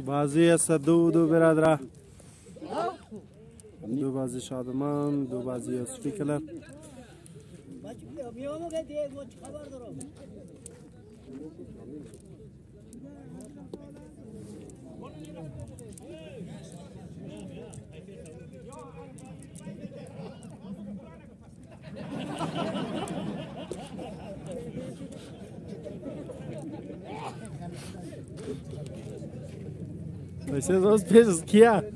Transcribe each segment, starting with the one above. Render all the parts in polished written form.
بازی است دو برادر. دو بازی شادمان، دو بازی یوسفی کلر. Você não pensa que é?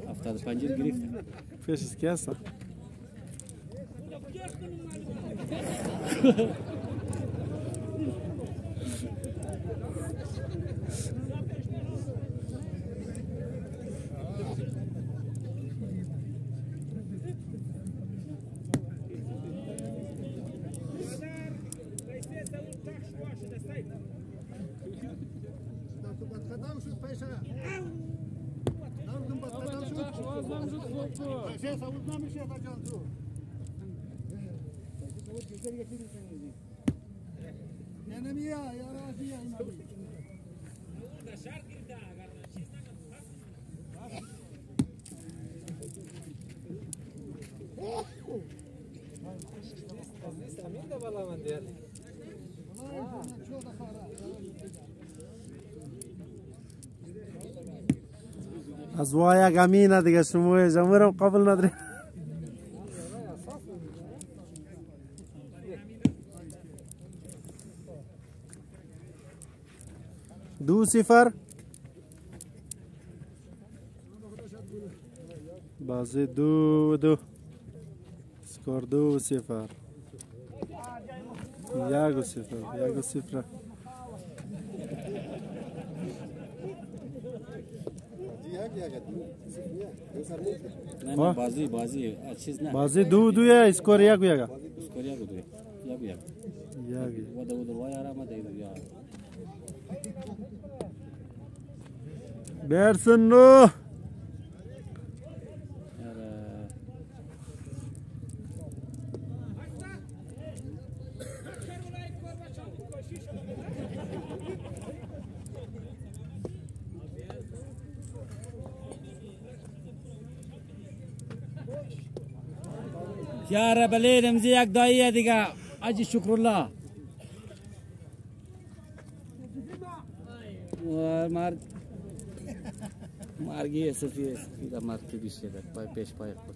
Haftada panjir girifte. Pensa que é essa? از وای گمینه دیگه شما جمهورم قبول نداری. دو صفر بازی دو سکور 2-0 1-0 نه بازی چیز نه بازی دو یا اسکور 1 اسکور 1 ودا وای آرام ده یا برسن نو یا رب لیدم زی یک داییه دیگه اجی شکرالله مرگی سفیده مرگی بیشه پای پیش پای خود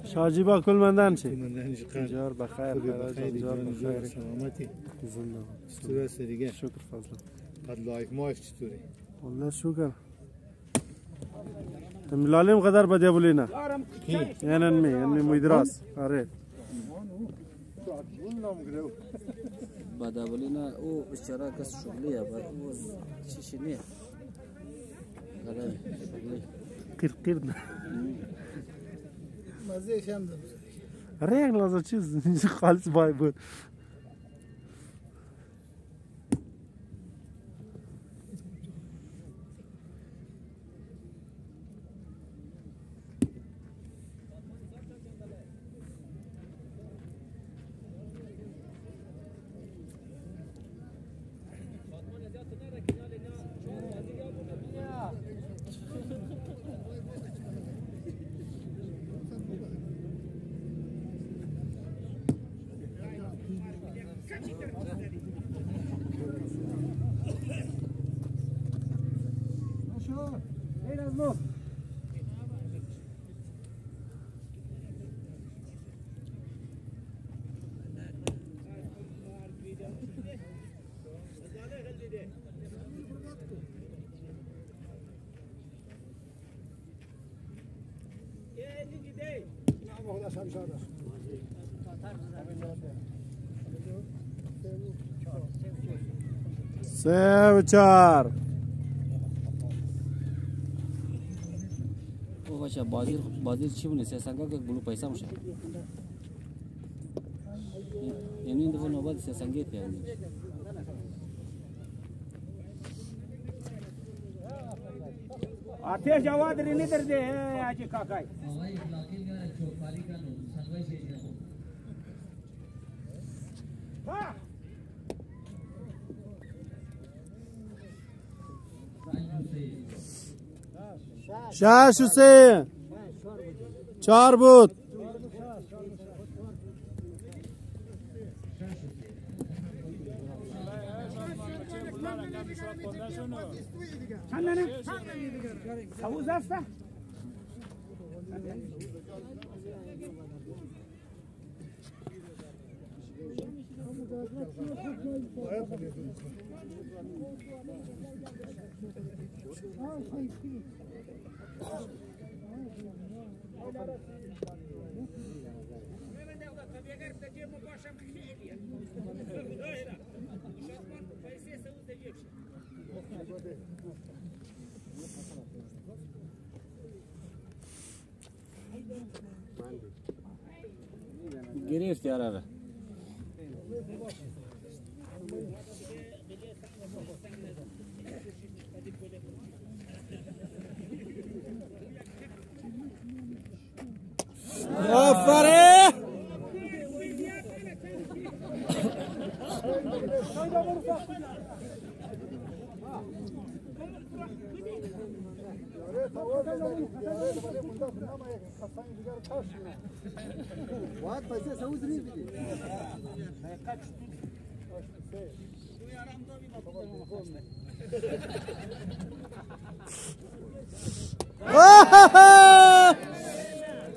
شاجی با کل مندان چی؟ جار بخیر جار سلامتی زنده دیگه شکر فضل قد لایک ماش چطوری؟ والله شکر ملالیم قدر بدی بولینا یعنی مدراس آره بدا بولینا او اشتراک شغلیه او چیشی نیه قدر شغلی قرد مزه شم آره یک لحظه چیز خالص بای بود سه و چهار. او بچه بازی چی بونه؟ سه سنگا که بلو پیسا میشه. یعنی این دفعه نوبت سه سنگی تیار میشه. آتش جواد رینی درده آجی کاکای. شش و سه. چهار بود. چندانه؟ سوز است؟ گرفت یاره. آفرین.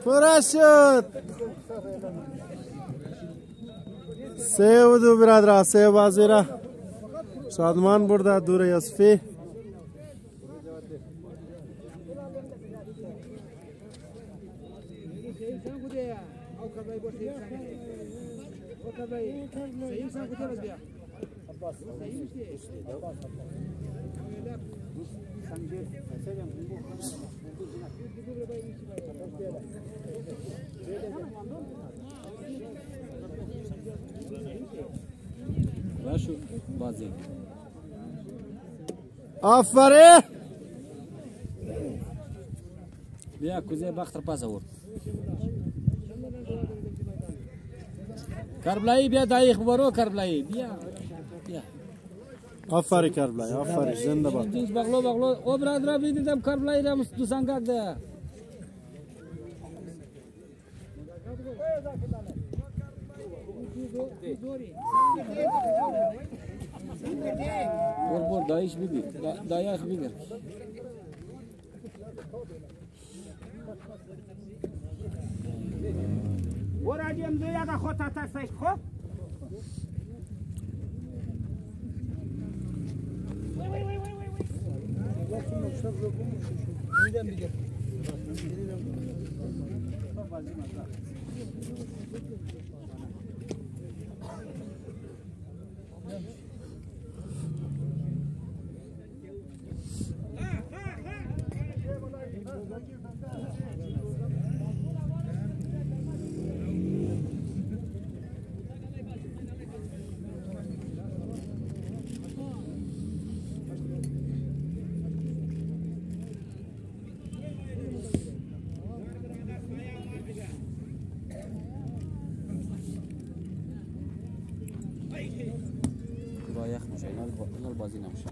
پورا شد. سه و دو برادر. سه بازی را شادمان برده. دور یوسفی. باشو بازی. آفرین. بیا کوزه بختر پاس آورد. کربلایی بیا دایخ برو کربلایی بیا. آفرین کربلایی. آفرین زنده باد. جنس بغلو او برادر بیدیدم کربلایی را دو سنگک ده. بور دایش بیدی دایخ بیگر. ورا جیم دویا دا خود تاسش خوب. دایخ میشه. نال بازی نمیشه.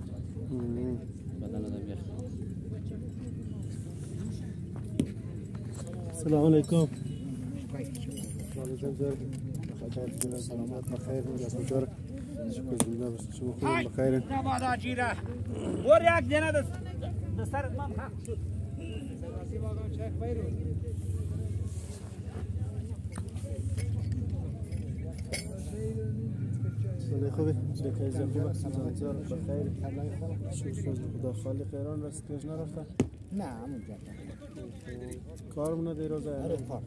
بدن آدم یخ. السلام علیکم. سلامت بخیر. بسیار شما خوب بخیر. نبادا جیره. ور یک دینه دستر من حق شد. سالی خوبی؟ شکای زمین بسیار بخیر. شکر خدا خالق ایران رست پیش نرفته؟ نه همونجا کارمونه دیروز آره کار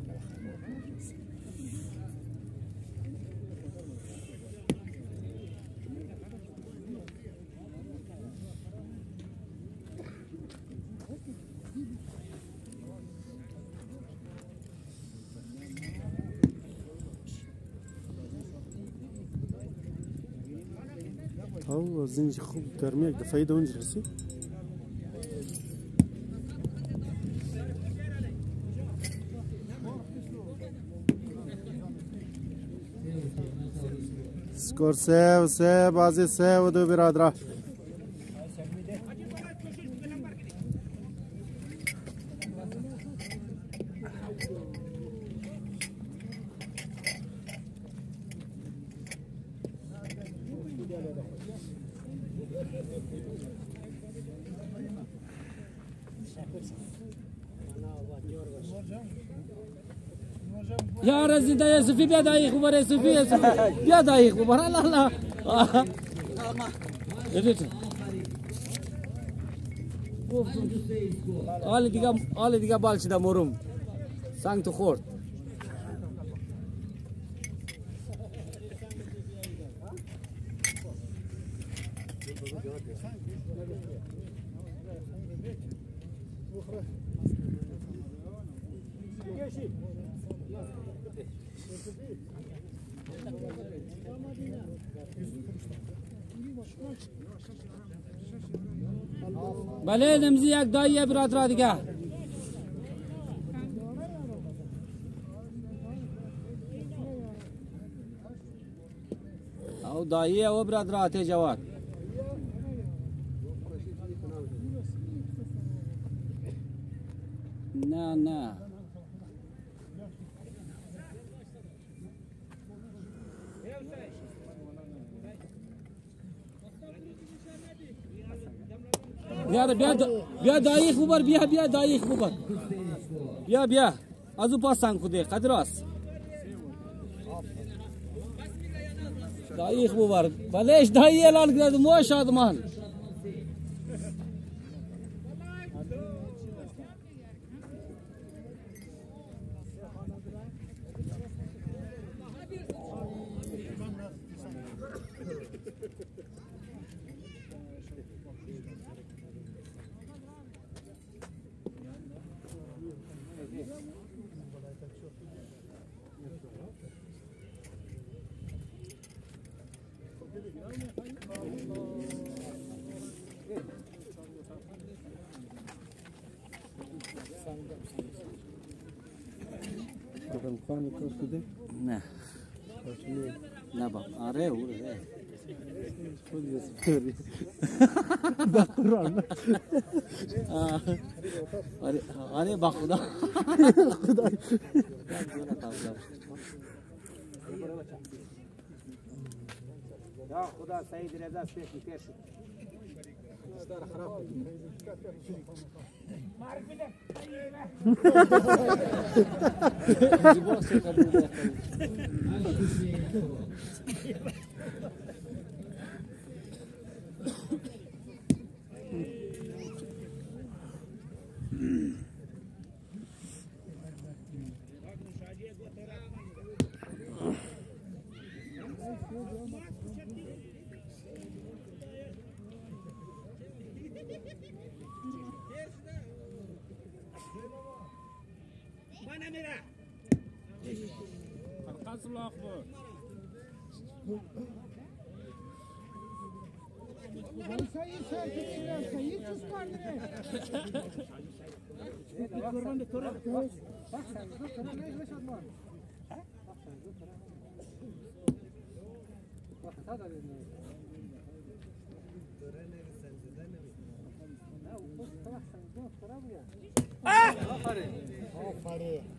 او زنج خوب گرمی یک دفعه اونج رسید. سکور 3 بازی 3-2 برادران. یا رزیده یوسفی بیا دایی خوبه یوسفی بیا دایی خوبه الله حال دیگه بال شده مرم سنگ تو خورد. بله نمزی یک داییه برادر دیگه. او داییه او برادر آته جواد. نه بیا دایی خوبر بیا دایی خوبر بیا از او پاسن خوده قدراست دایی خوبر بلش دایی اعلان کرد مو شادمان نه با آره اوره با قرآن آره با خدا خدا سعید رضا سپیش میکش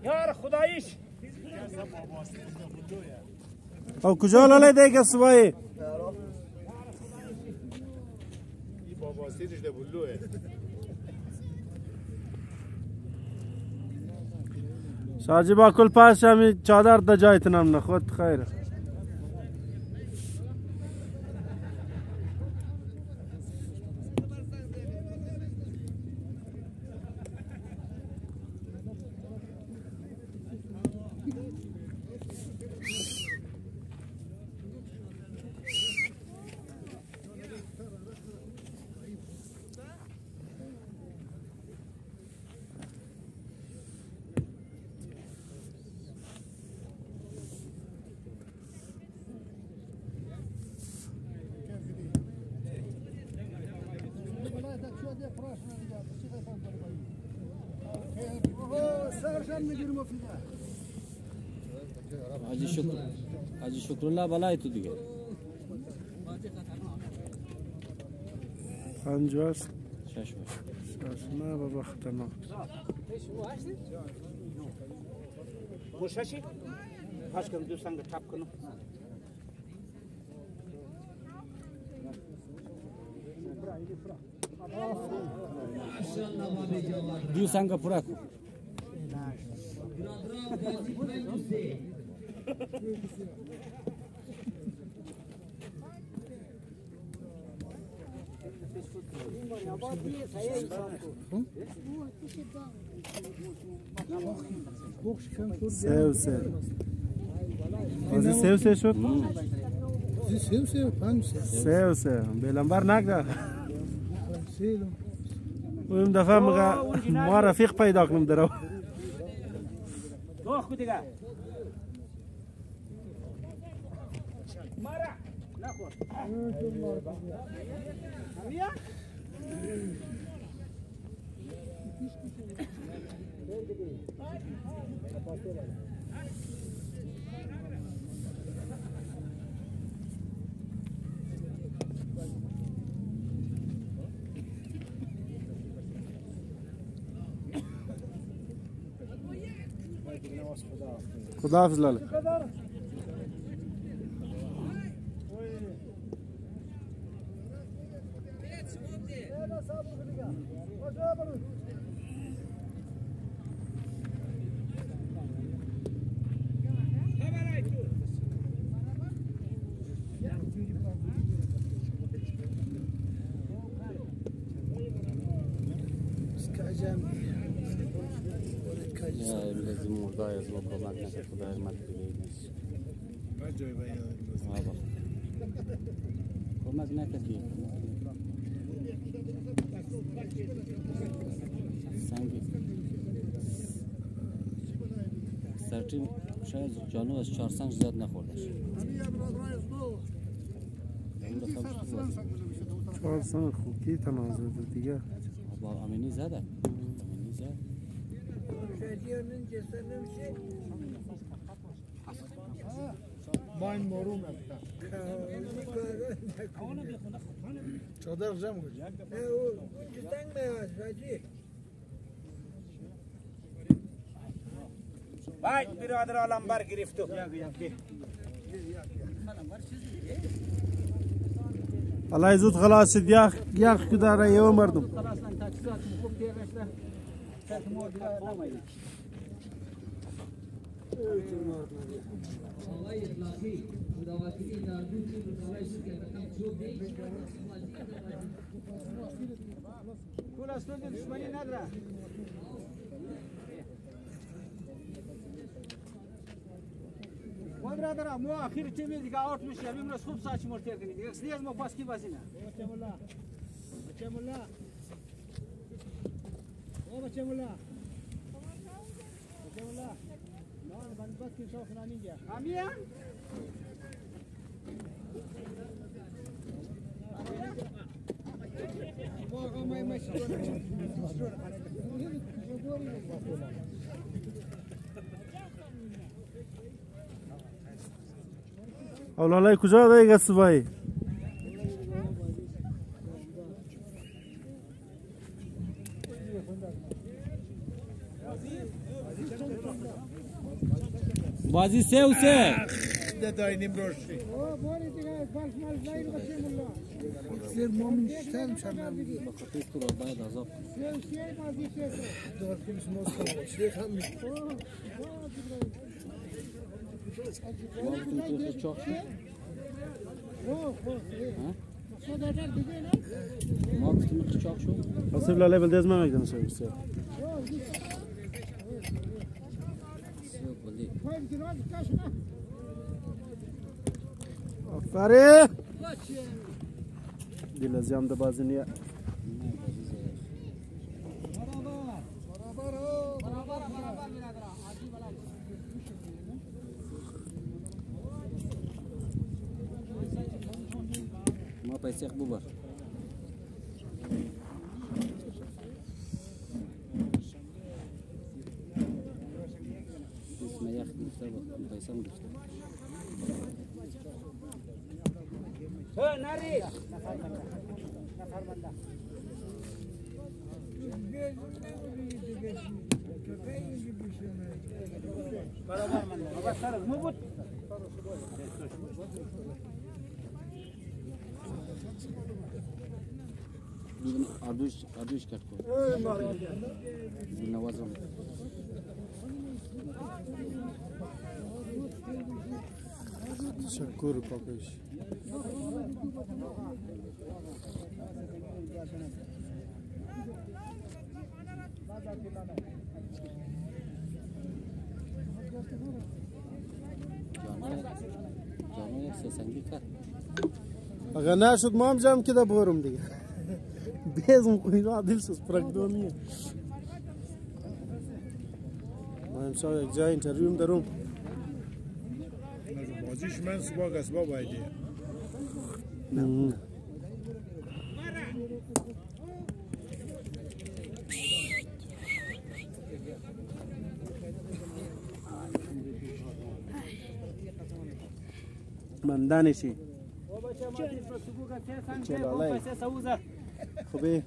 یار خداییش او کجا لاله دیگه سوایی این بابا سیدش ده بلوه شاجی با کل پاس همی چادر دا جایتنم نخود خیره Hacı Şükrullah balay tu دیگه. پنجاست شش باش. نه بابا خطرناک. گوششی پاش کنم دوستان چاپ کنم دو سنگ پورا کو. سه سه شد. سه بلنبر نگذار. اون دفعه ما رفیق پیدا کنم درو. دوخ دیگه مارا نخور امیا خداحافظ لاله. لازم مرضای از ما کمک نکرد خدا رحمت بده. کمک نکرد که سنگی سرچین شاید جانو از 4 سنگ زیاد نخوردش. 4 سنگ خوکی تنازع دیگه. با امینی زده. امینی زده. باین مورو نکتا چادر جمع کنی وای برادر عالم بر گرفتو الله زود خلاص شد. یک کداره یه مردم. کول اصلا دشمنی نداره وای برادر ما آخر تیمی دیگه آوت میشه امروز خوب ساچ مرتر کنید دیگه اصلی از ما پاس کی بازی نه بچه مولا بچه مولا نه من بس که شوخ نمیگه امیا اولالای کجا دیگه صبحی؟ بازی 3 و 3 داینیم روشی سیر مومن شتن شرم بخاطر تو را باید عذاب دور کنش موستا شیخ هم ما گفتیم تو خود چاق شد ما گفتیم تو چاق شد حسب لاله بلدز ما میگم سر سر آفرین دل از یام بازی نیه ما پیسه ببر شم گفت نری برابر من بابا سر مو بود اردوش کرد کو نوازم تشکر کاکش جامعه یک سنگی کرد اگر نشد ما هم جمع کده برم دیگه بیزم کنید عادل سوز پرکدونیه ما امشب یک جای انترویم دارم بازیش من صبح قصبا بایدی من دانشی خوبی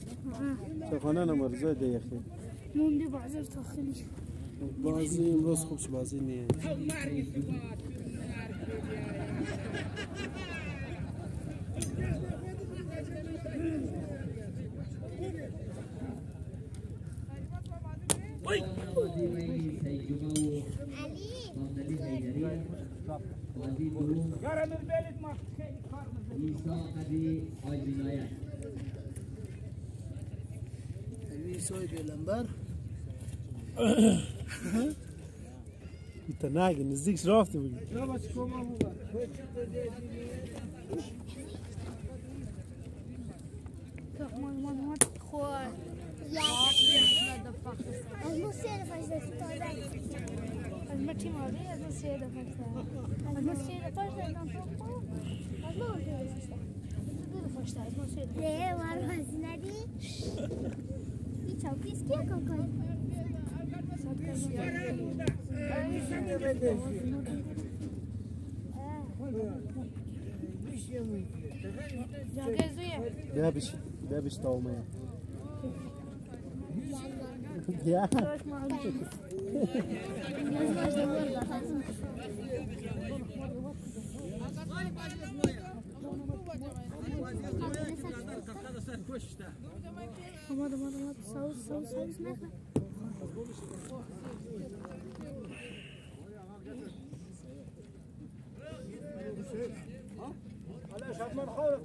چه خانه نمرزای دیخی موندی بازار داخلی بازی امروز خوبش بازی نیه ایسای دلنبر تناگی نزدیکش رفته بودی خواه از ما 3 دفعه از ما تیم آبی از ما 3 دفعه از ما 3 دفعه از ما 2 دفعه از ما 3 دفعه نه وار بازی ندی این چوکیس کیا کاکای بیا بیش تاومه بیا سوس نخور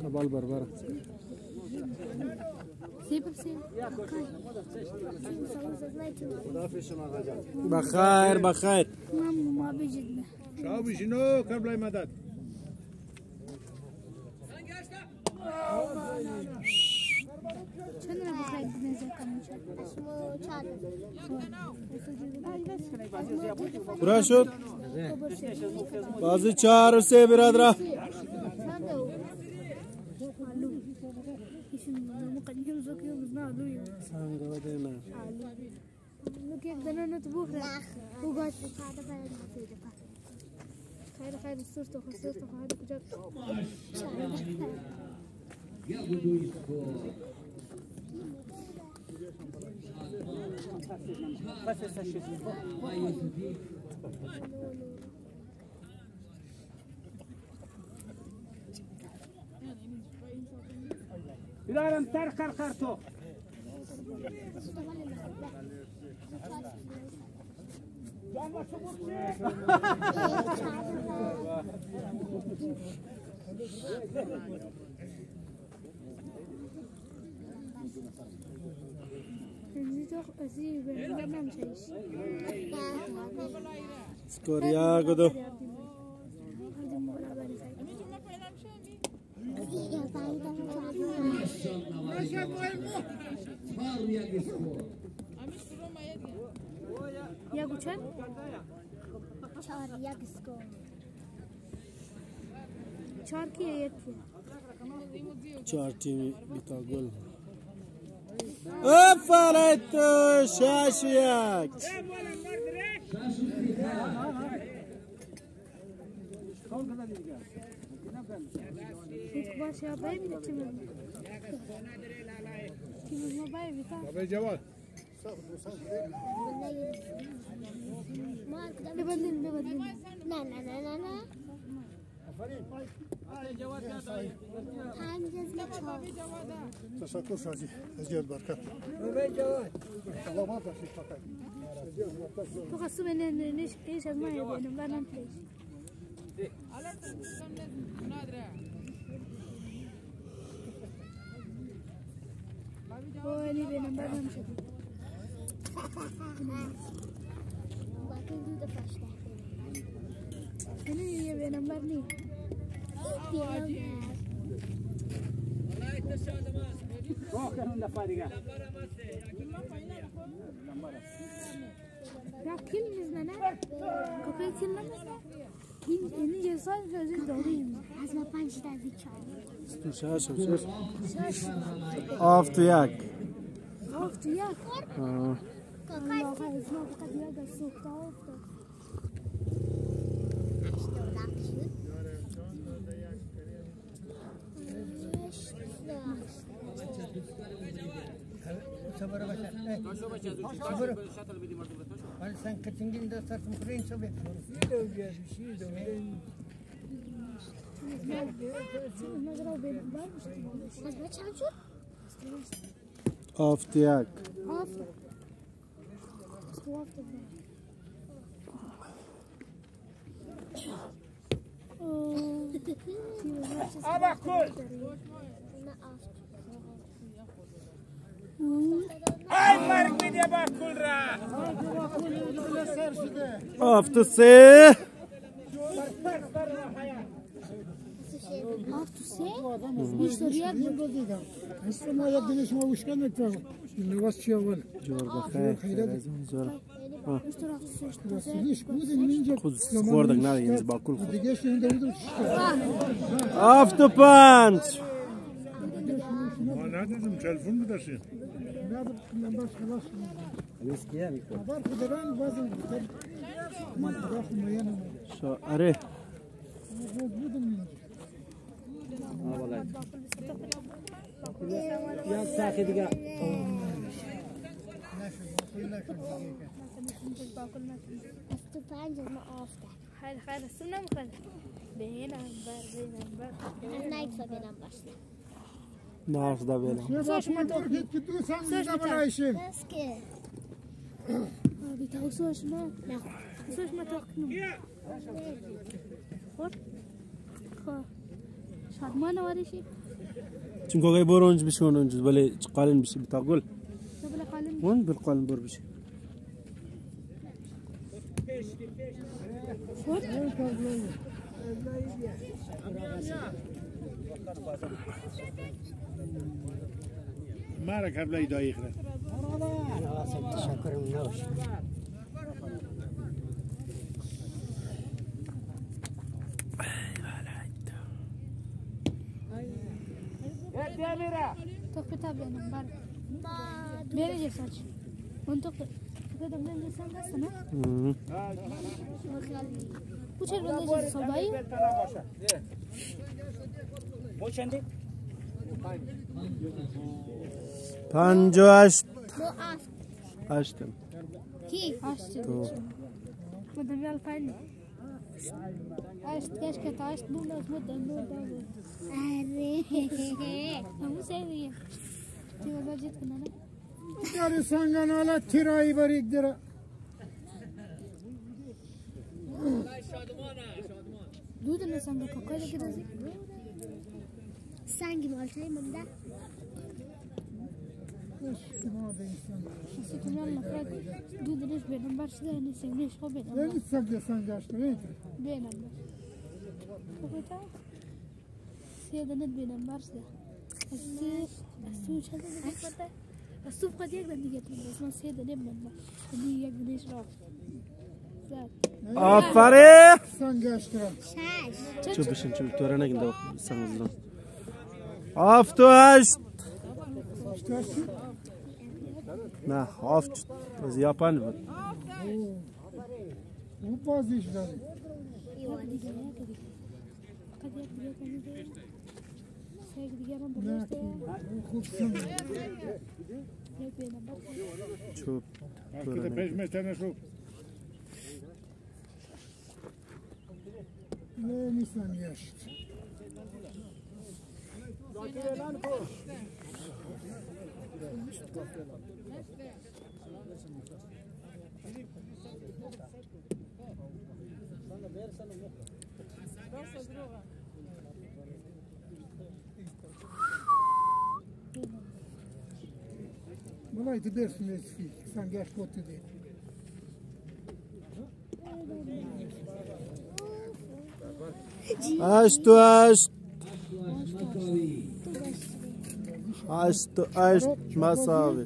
قبال بربره بخير بخير ما بيجدنا شابي شنو قبل مدد شنو بخير اسمه برا شد بازی 4 و 3 برادر كيف بدنا نطبخ وقعد خير خير الصورة وخصوصا هذا كجاب Bilal'im ter karto. سكوريا قدو يا قوشان چار یک اسکو چار کی یک 4 تیم بیتا گل افرت شش یک باشه آبای میده چی میده چی میده آبای بیتا آبای جواد ببندین نه نه نه نه نه تشکر شاجی زیاد برکت تو خاصو من ايش ما يبين ما نمشي وين بين ما نمشي أنا يبين ما نمشي Ya kim ne? Köpek kim ne? Yeni cezayı sözü doğruyum. Azma pançta dikkat. شش آفت یک Of ya. Allah azma fakat ya da sokta ofta. sen kaçıncı da sartım kurayım sobe. آفت یک آفت سه ما يدنيش ما وش كان يتفاهم اللي وصي أول جور بخیر زور ليش كود مين جاب خود خوردك نادي ينز باكل دقيش عنده ودر آفت پنج ما ندادم تلفن بداشتیم نادر نمبر خلاص خبر خدران بازم ما راح ميانا شو اره بودم Ya sahi diga. خير السنة مخل بينا نايكسا بينا باشنا ناش دا بیلم باش ما تركت كدو سام زمان عايشين اسكي بيتوسوش ما سوش ما تاكلوا خور خور شاد ما نواريشي چون کوگای برونج بشون اونج ولی قالن بشه بتاقول قبل قالن اون بالقالن بر بشه خور مرا قبل دایخ نه تشكر من نوش تقطع بينهم بار بيني جساج وانتو كده من جسم بس انا وش البندج صباي پنج و هشت هشتم كي عشت مدام يال فاني عشت كاش كت عشت بولا مدام بولا مو سيري تي والله جيت كنا داري سانغان على تيراي بريك درا دود اللي سانغا كوكاي كده زي سانغي مالتي من ده يلا فراد دود ليش بينهم برش ده نسيم ليش هو بينهم لين تسجل سانغاش وين بينهم كوكاي سيدا ند بينهم برش ده السوق هذا اللي بيقطع السوق قد يقدر يجي بس ما سيدا نبنا اللي يقدر يشرب آفرین سانغاش ترى چوب بشین چوب تو رنگ دو سانگزدم آفت و هشت نه هافت از یاپن بود او بازیش داره یک دیگه نه که دیگه فقط یک دیگه کنید سه دیگه هم نه برداشته خوب سن یک به نمبر چوب که پیش میتونه شو نه نیستم یشت Malay ti dersin esfi. Sen geç kotu de. هشت و هشت هشت و هشت مساوی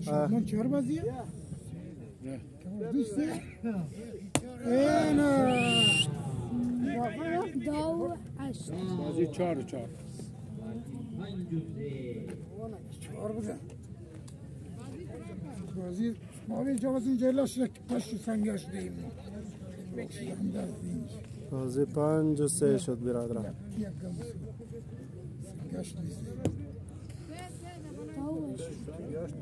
Şaman çar bazıya. Düşse. Ena. دو عشت بازی 4-4 Çar bazı. Bazı. Mavi cevazın celaşla taşı sen geç deyim. Andaz deyince. بازی 5 و 3 شد برادران Yakın. Sen geç deyince. دو عشت